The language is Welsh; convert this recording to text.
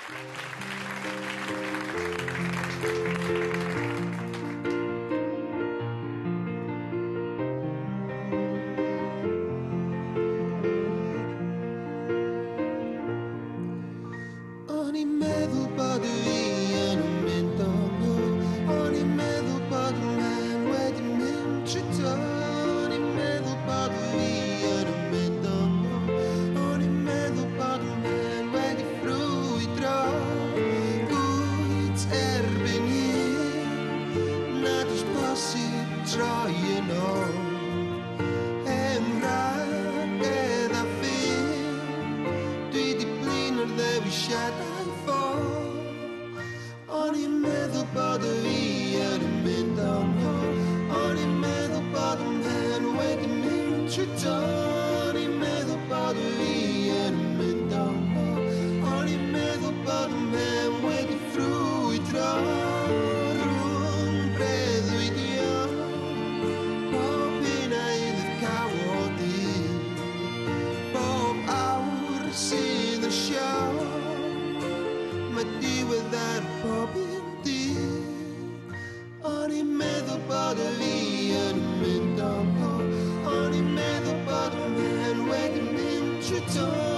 O'n i'n meddwl bod fi yn mynd o'n ôl. O'n i'n meddwl bod y man wedi mynd trwy to. O'n i'n meddwl bod fi yn mynd o'n ôl. O'n i'n meddwl bod y man wedi ffrwydro. Gwyt erbyn hyn, nad oes posib troi yn ôl. Emragedd a ffyn, dwi di blin o'r ddewisiadau ffôl. O'n i'n meddwl bod fi yn mynd o'n ôl. O'n i'n meddwl bod y man wedi mynd trwy to. O'n i'n meddwl bod fi yn mynd o'n ôl. O'n i'n meddwl bod y man wedi ffrwydro. Rhwng breuddwydio, bob un a un cawod i. Bob awr sydd yn siaw, mae diwedd ar bob un dydd. O'n i'n meddwl bod fi yn mynd o'n ôl. O'n i'n meddwl bod y man wedi mynd trwy to.